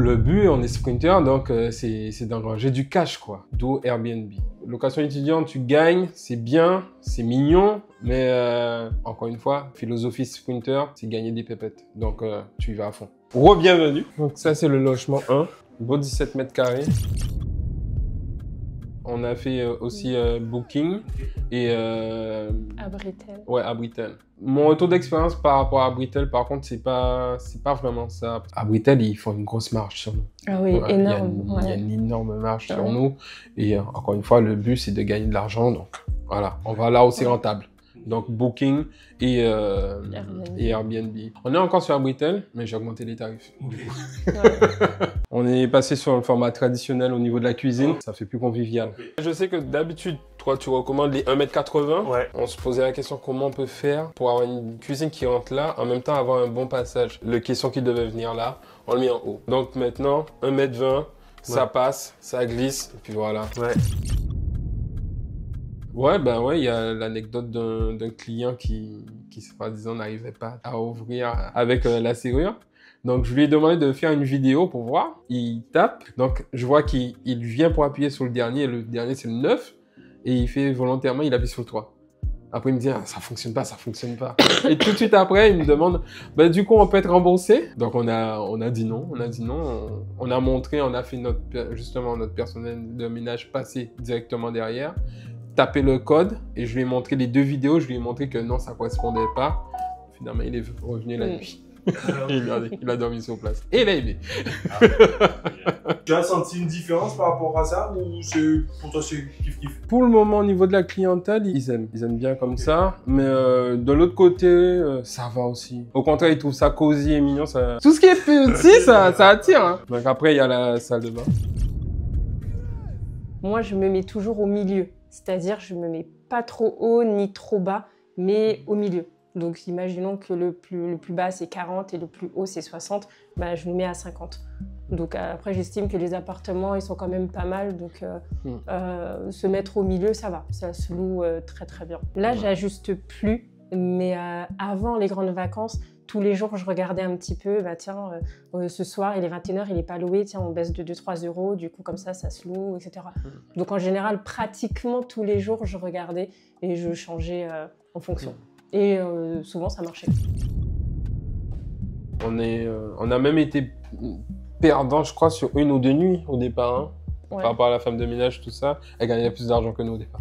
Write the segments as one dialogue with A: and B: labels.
A: Le but, on est sprinter, donc c'est d'engranger du cash, quoi. D'où Airbnb. Location étudiante, tu gagnes, c'est bien, c'est mignon, mais encore une fois, philosophie sprinter, c'est gagner des pépettes. Donc tu y vas à fond. Re-bienvenue. Donc ça, c'est le logement 1, beau 17 mètres carrés. On a fait aussi Booking et...
B: à Britel.
A: Ouais, à Britel. Mon retour d'expérience par rapport à Britel, par contre, c'est pas vraiment ça. À Britel, ils font une grosse marge sur nous.
B: Ah oui,
A: Ouais,
B: énorme.
A: Il y a une énorme marge sur nous. Et encore une fois, le but, c'est de gagner de l'argent. Donc voilà, on va là où c'est rentable. Donc Booking et Airbnb. On est encore sur Britel, mais j'ai augmenté les tarifs. On est passé sur le format traditionnel au niveau de la cuisine. Ça fait plus convivial. Je sais que d'habitude, toi, tu recommandes les 1,80 m.
C: Ouais.
A: On se posait la question comment on peut faire pour avoir une cuisine qui rentre là, en même temps avoir un bon passage. Le caisson qui devait venir là, on le met en haut. Donc maintenant, 1,20 m, ça passe, ça glisse, et puis voilà.
C: Ouais.
A: Ouais, ben ouais, il y a l'anecdote d'un client qui soi-disant, n'arrivait pas à ouvrir avec la serrure. Donc, je lui ai demandé de faire une vidéo pour voir. Il tape. Donc, je vois qu'il vient pour appuyer sur le dernier. Le dernier, c'est le 9. Et il fait volontairement, il appuie sur le 3. Après, il me dit, ah, ça fonctionne pas, ça fonctionne pas. Et tout de suite après, il me demande, bah, du coup, on peut être remboursé? Donc, on a dit non. On a montré, on a fait justement notre personnel de ménage passer directement derrière. Taper le code et je lui ai montré les 2 vidéos, je lui ai montré que non, ça correspondait pas. Finalement, il est revenu la nuit. Il a dormi sur place. Et il a aimé.
C: Tu as senti une différence par rapport à ça ou pour toi c'est kiff-kiff?
A: Pour le moment, au niveau de la clientèle, ils aiment bien comme ça. Mais de l'autre côté, ça va aussi. Au contraire, ils trouvent ça cosy et mignon. Ça... Tout ce qui est petit, ça attire. Hein. Donc après, il y a la salle de bain.
B: Moi, je me mets toujours au milieu. C'est-à-dire, je me mets pas trop haut ni trop bas, mais au milieu. Donc, imaginons que le plus bas, c'est 40 et le plus haut, c'est 60. Bah, je me mets à 50. Donc, après, j'estime que les appartements, ils sont quand même pas mal. Donc, se mettre au milieu, ça va. Ça se loue très, très bien. Là, j'ajuste plus. Mais avant les grandes vacances, tous les jours, je regardais un petit peu, bah tiens, ce soir, il est 21 h, il n'est pas loué, tiens, on baisse de 2-3 €, du coup, comme ça se loue, etc. Donc, en général, pratiquement tous les jours, je regardais et je changeais en fonction. Et souvent, ça marchait.
A: On a même été perdant, je crois, sur 1 ou 2 nuits au départ. Hein.
B: Ouais.
A: Par rapport à la femme de ménage, tout ça, elle gagnait plus d'argent que nous au départ.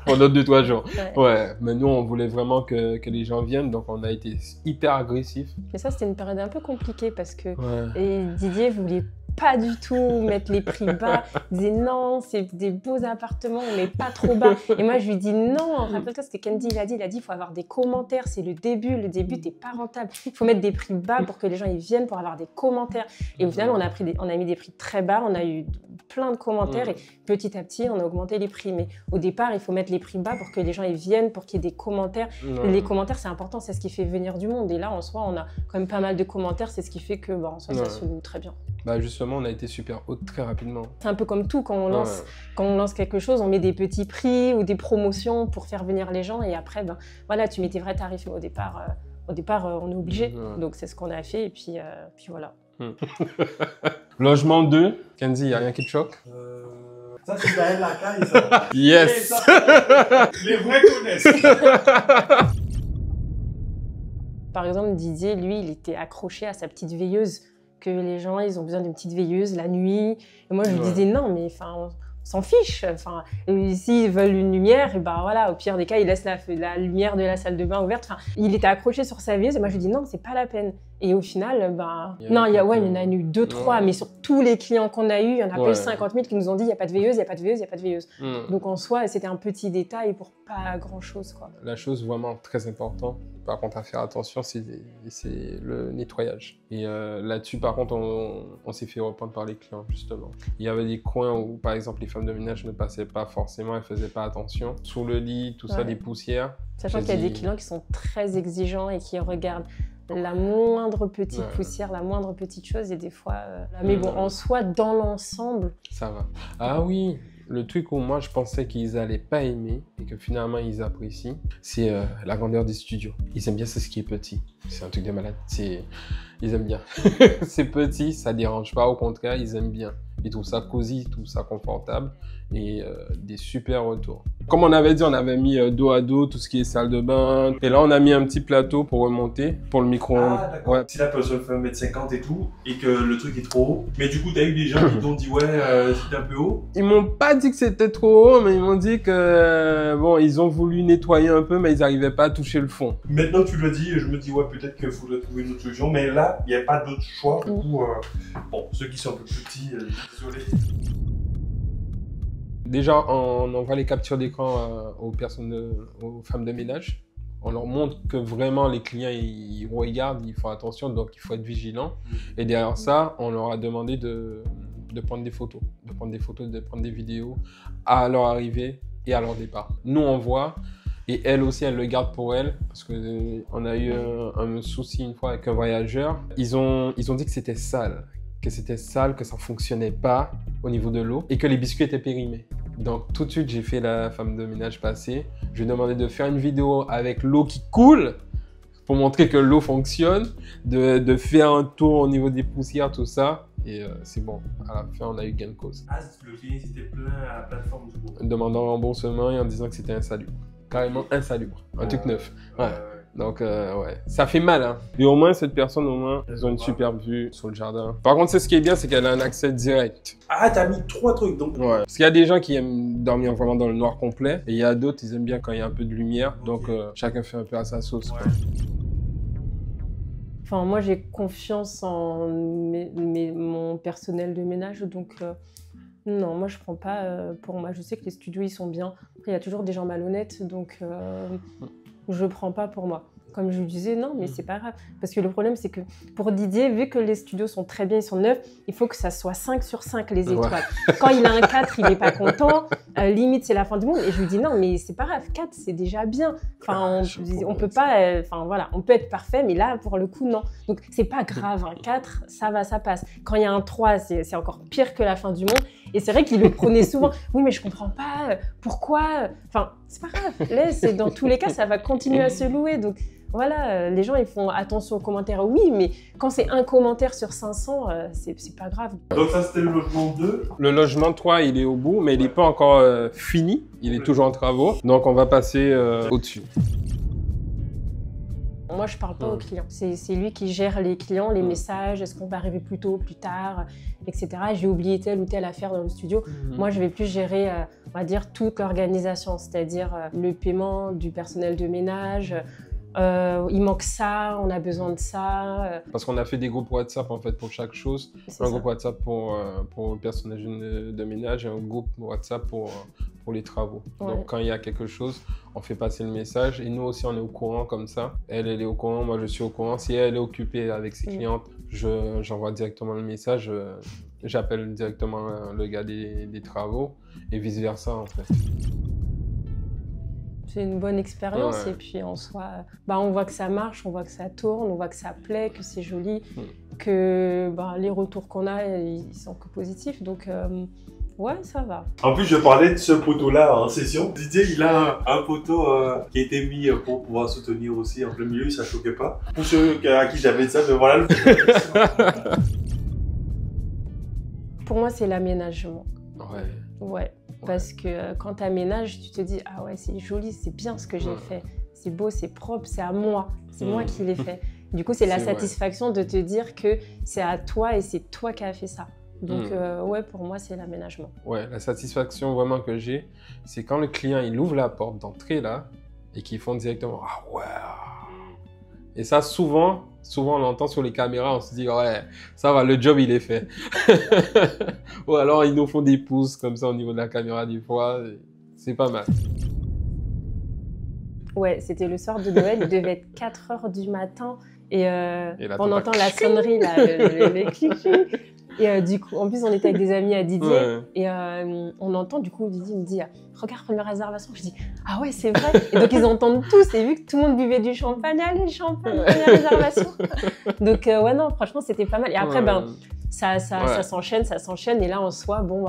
A: Pendant 2-3 jours. Ouais, mais nous, on voulait vraiment que les gens viennent, donc on a été hyper agressifs.
B: Mais ça, c'était une période un peu compliquée parce que et Didier voulait pas du tout mettre les prix bas. Il disait non, c'est des beaux appartements, mais pas trop bas. Et moi, je lui dis non. Rappelle-toi ce que Candy il a dit, il faut avoir des commentaires, c'est le début t'es pas rentable. Il faut mettre des prix bas pour que les gens ils viennent pour avoir des commentaires. Et au final, on a mis des prix très bas, on a eu plein de commentaires et petit à petit, on a augmenté les prix. Mais au départ, il faut mettre les prix bas pour que les gens ils viennent, pour qu'il y ait des commentaires. Les commentaires, c'est important, c'est ce qui fait venir du monde. Et là, en soi, on a quand même pas mal de commentaires, c'est ce qui fait que en soi, ça se loue très bien.
A: Bah justement, on a été super haute très rapidement.
B: C'est un peu comme tout, quand on lance quelque chose, on met des petits prix ou des promotions pour faire venir les gens et après, voilà, tu mets tes vrais tarifs. Mais au départ, on est obligé. Donc c'est ce qu'on a fait et puis voilà.
A: Logement 2, Kenzie, il n'y a rien qui te choque?
C: Ça, c'est Gaël Lacaille, ça.
A: Yes.
C: Ça, les vrais connaissent.
B: Par exemple, Didier, lui, il était accroché à sa petite veilleuse. Que les gens, ils ont besoin d'une petite veilleuse la nuit. Et moi, je lui disais non, mais on s'en fiche. S'ils veulent une lumière, et voilà, au pire des cas, ils laissent la lumière de la salle de bain ouverte. Il était accroché sur sa veilleuse et moi, je lui dis non, c'est pas la peine. Et au final, il y en a eu 2-3, mais sur tous les clients qu'on a eu, il y en a pas eu 50 000 qui nous ont dit il n'y a pas de veilleuse, il n'y a pas de veilleuse, il n'y a pas de veilleuse. Donc en soi, c'était un petit détail pour pas grand-chose, quoi.
A: La chose vraiment très importante, par contre, à faire attention, c'est le nettoyage. Et là-dessus, par contre, on s'est fait reprendre par les clients, justement. Il y avait des coins où, par exemple, les femmes de ménage ne passaient pas forcément, elles ne faisaient pas attention. Sous le lit, tout ça, des poussières.
B: Sachant qu'il y a des clients qui sont très exigeants et qui regardent la moindre petite poussière, la moindre petite chose et des fois... Mais bon, en soi, dans l'ensemble...
A: Ça va. Ah oui, Le truc où moi je pensais qu'ils allaient pas aimer et que finalement ils apprécient, c'est la grandeur des studios. Ils aiment bien ce qui est petit. C'est un truc de malade. Ils aiment bien. C'est petit, ça dérange pas. Au contraire, ils aiment bien. Ils trouvent ça cosy, ils trouvent ça confortable et des super retours. Comme on avait dit, on avait mis dos à dos tout ce qui est salle de bain. Et là, on a mis un petit plateau pour remonter pour le micro-ondes.
C: Ah, d'accord.
A: Ouais.
C: Si la personne fait 1m50 et tout, et que le truc est trop haut, mais du coup, t'as eu des gens qui t'ont dit, ouais, c'était un peu haut.
A: Ils m'ont pas dit que c'était trop haut, mais ils m'ont dit que bon, ils ont voulu nettoyer un peu, mais ils n'arrivaient pas à toucher le fond.
C: Maintenant, tu le dis, je me dis, ouais, peut-être qu'il faudrait trouver une autre solution, mais là, il n'y a pas d'autre choix. Du coup, bon, ceux qui sont un peu plus petits, désolé.
A: Déjà, on envoie les captures d'écran aux femmes de ménage. On leur montre que vraiment les clients, ils regardent, ils font attention, donc il faut être vigilant. Et derrière ça, on leur a demandé de prendre des photos, de prendre des vidéos à leur arrivée et à leur départ. Nous, on voit, et elles aussi, elles le gardent pour elles, parce qu'on a eu un souci une fois avec un voyageur. Ils ont dit que c'était sale, que ça fonctionnait pas au niveau de l'eau et que les biscuits étaient périmés. Donc tout de suite, j'ai fait la femme de ménage passer. Je lui ai demandé de faire une vidéo avec l'eau qui coule pour montrer que l'eau fonctionne, de faire un tour au niveau des poussières, tout ça. Et c'est bon, à la fin, on a eu gain de cause.
C: Ah, le client, c'était plein à la plateforme du coup.
A: Demandant remboursement et en disant que c'était insalubre. Carrément insalubre, un truc neuf. Ouais. Donc, ouais, ça fait mal, hein. Et au moins, cette personne, ils ont une superbe vue sur le jardin. Par contre, ce qui est bien, c'est qu'elle a un accès direct.
C: Ah, t'as mis 3 trucs, donc.
A: Ouais. Parce qu'il y a des gens qui aiment dormir vraiment dans le noir complet. Et il y a d'autres, ils aiment bien quand il y a un peu de lumière. Donc, chacun fait un peu à sa sauce, quoi.
B: Enfin, moi, j'ai confiance en mon personnel de ménage, donc non, moi, je prends pas pour moi. Je sais que les studios, ils sont bien. Après, il y a toujours des gens malhonnêtes, donc je prends pas pour moi. Comme je vous disais, non, mais c'est pas grave. Parce que le problème, c'est que pour Didier, vu que les studios sont très bien, ils sont neufs, il faut que ça soit 5 sur 5 les étoiles. Ouais. Quand il a un 4, il n'est pas content. Limite, c'est la fin du monde. Et je lui dis, non, mais c'est pas grave, 4, c'est déjà bien. Enfin, on peut pas, enfin voilà, on peut être parfait, mais là, pour le coup, non. Donc, c'est pas grave, un 4, ça va, ça passe. Quand il y a un 3, c'est encore pire que la fin du monde. Et c'est vrai qu'il le prenait souvent. Oui, mais je comprends pas, pourquoi. Enfin, c'est pas grave. Laisse, dans tous les cas, ça va continuer à se louer. Donc, voilà, les gens, ils font attention aux commentaires. Oui, mais quand c'est un commentaire sur 500, c'est pas grave.
C: Donc ça, c'était le logement 2.
A: Le logement 3, il est au bout, mais il n'est pas encore fini. Il est toujours en travaux. Donc, on va passer au-dessus.
B: Moi, je parle pas aux clients. C'est lui qui gère les clients, les messages, est-ce qu'on va arriver plus tôt, plus tard, etc. J'ai oublié telle ou telle affaire dans le studio. Moi, je vais plus gérer, on va dire, toute l'organisation, c'est-à-dire le paiement du personnel de ménage. Il manque ça, on a besoin de ça.
A: Parce qu'on a fait des groupes WhatsApp en fait pour chaque chose. Un groupe WhatsApp pour le personnel de ménage et un groupe WhatsApp pour les travaux. Ouais. Donc quand il y a quelque chose, on fait passer le message et nous aussi on est au courant comme ça. Elle est au courant, moi je suis au courant. Si elle est occupée avec ses clientes, j'envoie directement le message. J'appelle directement le gars des travaux et vice versa en fait.
B: C'est une bonne expérience et puis en soi, on voit que ça marche, on voit que ça tourne, on voit que ça plaît, que c'est joli, que les retours qu'on a, ils sont que positifs. Donc, ouais, ça va.
C: En plus, je parlais de ce poteau-là en session. Didier, il a un poteau qui a été mis pour pouvoir soutenir aussi en plein milieu, ça choquait pas. Pour ceux à qui j'avais dit ça, mais voilà.
B: Pour moi, c'est l'aménagement.
A: Ouais.
B: Parce que quand tu aménages, tu te dis « Ah ouais, c'est joli, c'est bien ce que j'ai fait. C'est beau, c'est propre, c'est à moi. C'est moi qui l'ai fait. » Du coup, c'est la satisfaction de te dire que c'est à toi et c'est toi qui as fait ça. Donc, ouais, pour moi, c'est l'aménagement. Ouais,
A: la satisfaction vraiment que j'ai, c'est quand le client, il ouvre la porte d'entrée là et qu'ils font directement « Ah ouais !» Et ça, souvent, on l'entend sur les caméras, on se dit « Ouais, ça va, le job, il est fait. » Ou alors, ils nous font des pouces comme ça au niveau de la caméra des fois. C'est pas mal.
B: Ouais, c'était le soir de Noël. Il devait être 4 h du matin. Et on entend la sonnerie, là, les clics. Et du coup, en plus, on était avec des amis à Didier. Et on entend, du coup, Didier me dit « Regarde, première réservation. » Je dis « Ah ouais, c'est vrai. » Et donc, ils entendent tous. Et vu que tout le monde buvait du champagne, allez, le champagne, première réservation. Donc, ouais, non, franchement, c'était pas mal. Et après, ça s'enchaîne. Et là, en soi, bon,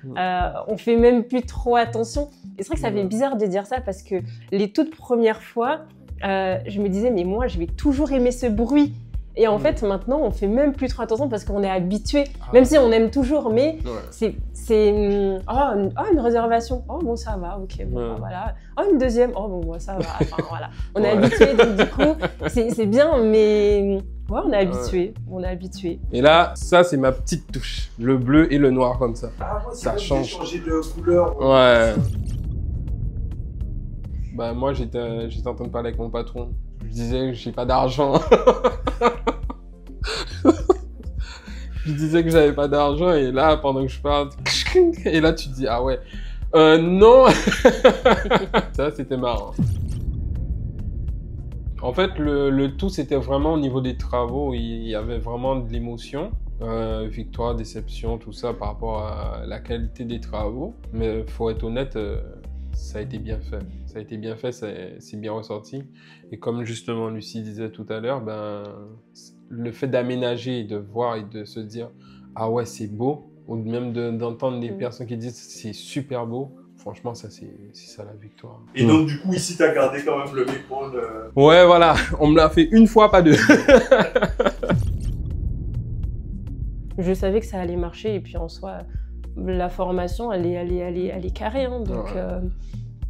B: on fait même plus trop attention. Et c'est vrai que ça fait bizarre de dire ça parce que les toutes premières fois, je me disais, mais moi, je vais toujours aimer ce bruit. Et en fait, maintenant, on fait même plus trop attention parce qu'on est habitué, même si on aime toujours, mais c'est une réservation. Oh, bon, ça va, ok, bon, voilà. Oh, une deuxième. Oh, bon, ça va. Enfin, voilà. On est habitué, donc du coup, c'est bien, mais ouais, on est habitué. On est habitué.
A: Et là, ça, c'est ma petite touche. Le bleu et le noir comme ça.
C: Ah, ouais,
A: ça change.
C: Changer de couleur.
A: Ouais. Bah, moi, j'étais en train de parler avec mon patron. Je disais que j'ai pas d'argent. Je disais que j'avais pas d'argent et là, pendant que je parle, et là, tu te dis, ah ouais, non. Ça, c'était marrant. En fait, le tout, c'était vraiment au niveau des travaux. Il y avait vraiment de l'émotion. Victoire, déception, tout ça par rapport à la qualité des travaux. Mais faut être honnête, ça a été bien fait. Ça a été bien fait, c'est bien ressorti. Et comme justement Lucie disait tout à l'heure, ben, le fait d'aménager, de voir et de se dire « Ah ouais, c'est beau », ou même d'entendre des personnes qui disent « C'est super beau », franchement, ça c'est ça la victoire.
C: Et donc du coup, ici, tu as gardé quand même le micro.
A: Ouais, voilà, on me l'a fait une fois, pas deux.
B: Je savais que ça allait marcher et puis en soi, la formation, elle est carrée. Hein, donc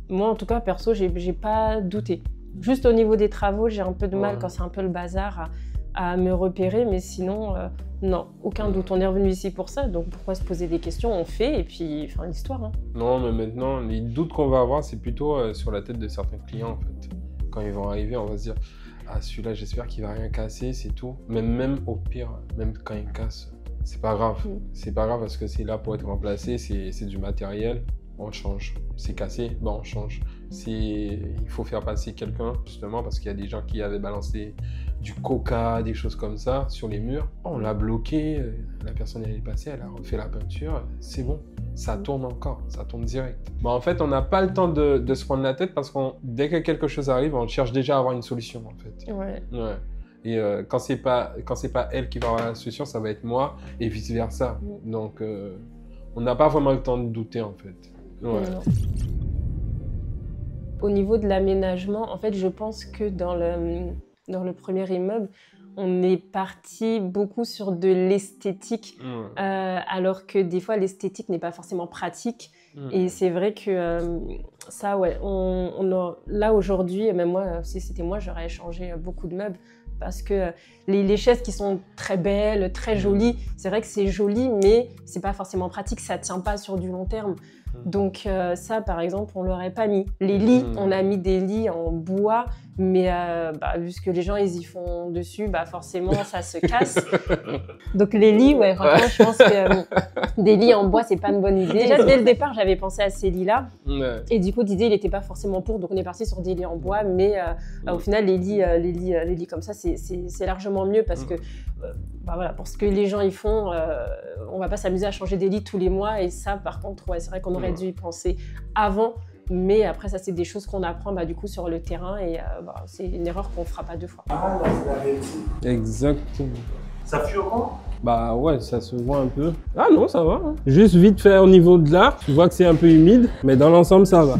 B: moi, en tout cas, perso, j'ai pas douté. Juste au niveau des travaux, j'ai un peu de mal quand c'est un peu le bazar à me repérer, mais sinon, non, aucun doute. On est revenu ici pour ça, donc pourquoi se poser des questions? On fait et puis, fin l'histoire. Hein.
A: Non, mais maintenant, les doutes qu'on va avoir, c'est plutôt sur la tête de certains clients, en fait. Quand ils vont arriver, on va se dire « Ah, celui-là, j'espère qu'il va rien casser, c'est tout. » Même au pire, même quand il casse, c'est pas grave. C'est pas grave parce que c'est là pour être remplacé, c'est du matériel. On change. C'est cassé, ben on change. Il faut faire passer quelqu'un, justement, parce qu'il y a des gens qui avaient balancé du coca, des choses comme ça, sur les murs. On l'a bloqué, la personne elle est passée, elle a refait la peinture, c'est bon. Ça tourne encore, ça tourne direct. Bon, en fait, on n'a pas le temps de se prendre la tête parce que dès que quelque chose arrive, on cherche déjà à avoir une solution, en fait.
B: Ouais.
A: Et quand c'est pas elle qui va avoir la solution, ça va être moi, et vice-versa. Donc, on n'a pas vraiment le temps de douter, en fait. Ouais.
B: Au niveau de l'aménagement, en fait, je pense que dans le premier immeuble, on est parti beaucoup sur de l'esthétique, alors que des fois, l'esthétique n'est pas forcément pratique. Et c'est vrai que ça, ouais, là aujourd'hui, même moi, si c'était moi, j'aurais changé beaucoup de meubles. Parce que les chaises qui sont très belles, très jolies, c'est vrai que c'est joli, mais c'est pas forcément pratique, ça tient pas sur du long terme. Donc ça, par exemple, on l'aurait pas mis. Les lits, on a mis des lits en bois, mais vu que les gens ils y font dessus, forcément ça se casse. Donc les lits, ouais, vraiment, je pense que des lits en bois, c'est pas une bonne idée. Déjà dès le départ, j'avais pensé à ces lits-là, et du coup Didier il était pas forcément pour, donc on est parti sur des lits en bois, mais au final les lits comme ça, c'est largement mieux parce que voilà, pour ce que les gens y font, on va pas s'amuser à changer des lits tous les mois, et ça par contre, ouais, c'est vrai qu'on aurait dû y penser avant. Mais après, ça, c'est des choses qu'on apprend du coup sur le terrain, et c'est une erreur qu'on ne fera pas deux fois.
C: Ah, là, c'est la réalité.
A: Exactement.
C: Ça fuit encore?
A: Bah ouais, ça se voit un peu. Ah non, ça va. Hein. Juste vite fait au niveau de là, tu vois que c'est un peu humide, mais dans l'ensemble, ça va.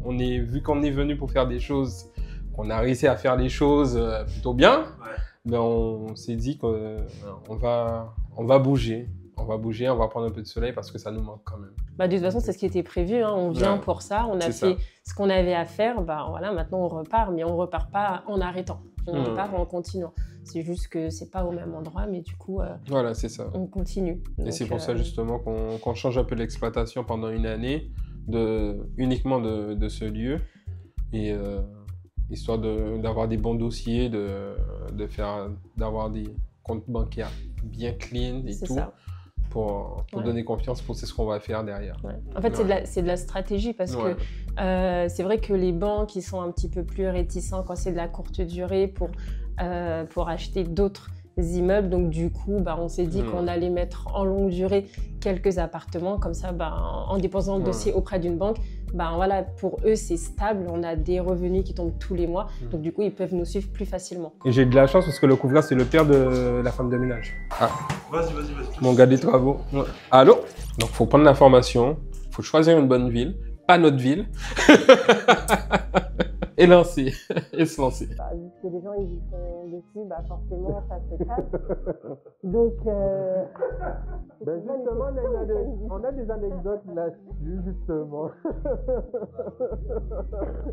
A: Vu qu'on est venu pour faire des choses, qu'on a réussi à faire les choses plutôt bien, ben on s'est dit qu'on va bouger. On va bouger, on va prendre un peu de soleil parce que ça nous manque quand même.
B: De toute façon, c'est ce qui était prévu. Hein. On vient pour ça. On a fait ce qu'on avait à faire. Voilà, maintenant, on repart. Mais on ne repart pas en arrêtant. On repart en continuant. C'est juste que ce n'est pas au même endroit. Mais du coup,
A: voilà, c'est ça.
B: On continue.
A: Et c'est pour ça, justement, qu'on change un peu l'exploitation pendant une année, uniquement de ce lieu. Et histoire d'avoir des bons dossiers, d'avoir des comptes bancaires bien clean et tout. Ça. Pour donner confiance pour ce qu'on va faire derrière. Ouais.
B: En fait, c'est de la stratégie parce que c'est vrai que les banques ils sont un petit peu plus réticents quand c'est de la courte durée pour acheter d'autres immeubles. Donc du coup, on s'est dit qu'on allait mettre en longue durée quelques appartements. Comme ça, en déposant le dossier auprès d'une banque, voilà, pour eux, c'est stable. On a des revenus qui tombent tous les mois. Donc du coup, ils peuvent nous suivre plus facicilement.
A: Et j'ai de la chance parce que le couvreur, c'est le père de la femme de ménage. Ah.
C: Vas-y.
A: Mon gars des travaux. Ouais. Allô? Donc, faut prendre l'information, faut choisir une bonne ville, pas notre ville, et lancer, et se lancer.
B: Vu que les gens ils y sont dessus, forcément ça se casse. Donc,
A: justement, on a des anecdotes là-dessus, justement.